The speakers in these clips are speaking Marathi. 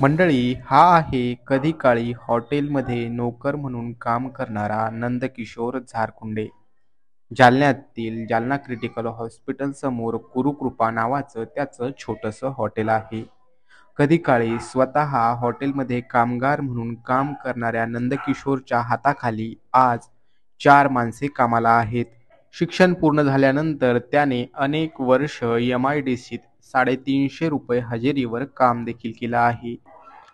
मंडळी, हा आहे कधी काळी हॉटेलमध्ये नोकर म्हणून काम करणारा नंदकिशोर झारखुंडे. जालन्यातील जालना क्रिटिकल हॉस्पिटल समोर गुरुकृपा नावाचं त्याचं छोटंसं हॉटेल आहे. कधी काळी स्वतः हॉटेलमध्ये कामगार म्हणून काम करणाऱ्या नंदकिशोरच्या हाताखाली आज 4 माणसे कामाला आहेत. शिक्षण पूर्ण झाल्यानंतर त्याने अनेक वर्ष MIDCत ₹350 हजेरीवर काम देखील केलं आहे.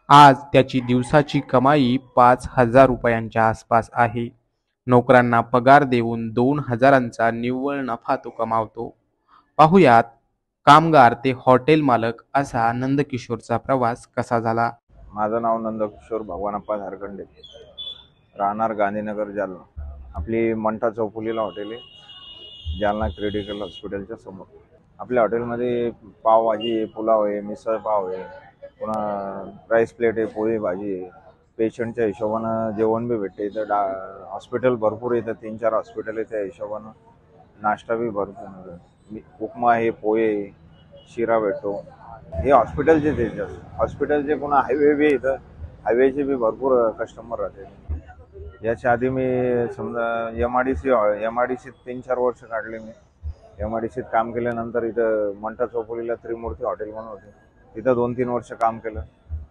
आज त्याची दिवसाची कमाई ₹5,000 आसपास आहे. नोकरांना पगार देऊन 2,000चा निव्वळ नफा तो कमावतो. पाहुयात कामगार ते हॉटेल मालक असा नंदकिशोरचा प्रवास कसा झाला. माझं नाव नंदकिशोर भगवानप्पा झारखंडे, राहणार गांधीनगर जालना. आपली मंठा चौफुलीला हॉटेल आहे, जालना क्रिटिकल हॉस्पिटलच्या समोर. आपल्या हॉटेलमध्ये पावभाजी आहे, पुलाव आहे, मिसळ पाव आहे, पुन्हा राईस प्लेट आहे, पोळी भाजी आहे. पेशंटच्या हिशोबानं जेवण बी भेटते. इथं हॉस्पिटल भरपूर आहे, इथं 3-4 हॉस्पिटल आहे, त्या हिशोबानं नाश्ता बी भरपूर. उपमा आहे, पोहे आहे, शिरा भेटतो. हे हॉस्पिटलचे त्याच्यात हॉस्पिटलचे पुन्हा हायवे बी इथं हायवेचे बी भरपूर कस्टमर राहते. याच्या आधी मी समजा MIDCत 3-4 वर्ष काढले. मी MIDCत काम केल्यानंतर इथं मंठा चौफुलीला त्रिमूर्ती हॉटेल म्हणून होते, तिथं 2-3 वर्ष काम केलं.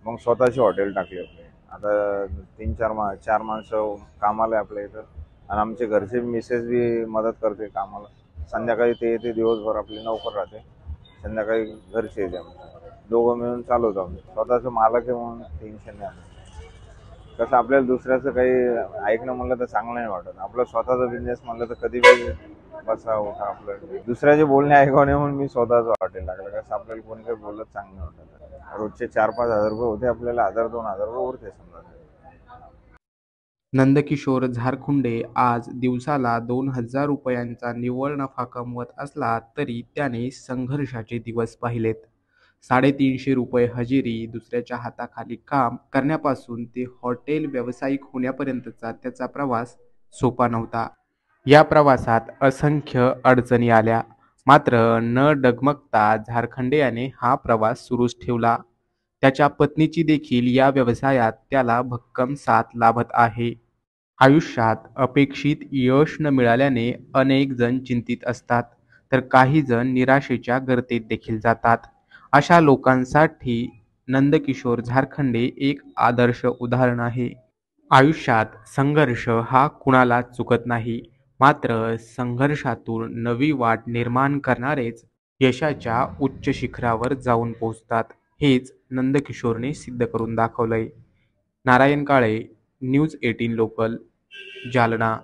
मग स्वतःची हॉटेल टाकली आपली. आता 4 माणसं कामाला आपल्या इथं, आणि आमचे घरचे मिसेस बी मदत करते कामाला. संध्याकाळी ते येते, दिवसभर आपली नोकर राहते, संध्याकाळी घरचे येते. दोघं मिळून चालवतो आम्ही. स्वतःचं मालक आहे म्हणून टेन्शन नाही. कसं आपल्याला दुसऱ्याचं काही ऐकणं म्हणलं तर चांगलं नाही वाटत. आपलं स्वतःचा बिझनेस म्हणलं तर कधी बी बसा उठा. आपलं दुसऱ्याचे बोलणे ऐकावं नाही म्हणून मी स्वतःचं हॉटेल टाकलं. कसं आपल्याला कोणी काही बोलत चांगलं वाटत. रोजचे 4-5 हजार रुपये होते आपल्याला, 1,000-2,000 रुपये उरते समजा. नंदकिशोर झारखुंडे आज दिवसाला ₹2,000चा निव्वळ नफा कमवत असला तरी त्याने संघर्षाचे दिवस पाहिलेत. ₹350 हजेरी, दुसऱ्याच्या हाताखाली काम करण्यापासून ते हॉटेल व्यावसायिक होण्यापर्यंतचा त्याचा प्रवास सोपा नव्हता. या प्रवासात असंख्य अडचणी आल्या, मात्र न डगमगता झारखंडे याने हा प्रवास सुरूच ठेवला. त्याच्या पत्नीची देखील या व्यवसायात त्याला भक्कम साथ लाभत आहे. आयुष्यात अपेक्षित यश न मिळाल्याने अनेक जण चिंतित असतात, तर काही जण निराशेच्या गर्तेत देखील जातात. अशा लोकांसाठी नंदकिशोर झारखंडे एक आदर्श उदाहरण आहे. आयुष्यात संघर्ष हा कुणालाच चुकत नाही, मात्र संघर्षातून नवी वाट निर्माण करणारेच यशाच्या उच्च शिखरावर जाऊन पोहोचतात. हेच नंदकिशोरने सिद्ध करून दाखवलंय. Narayan Kale, news 18 local, Jalna.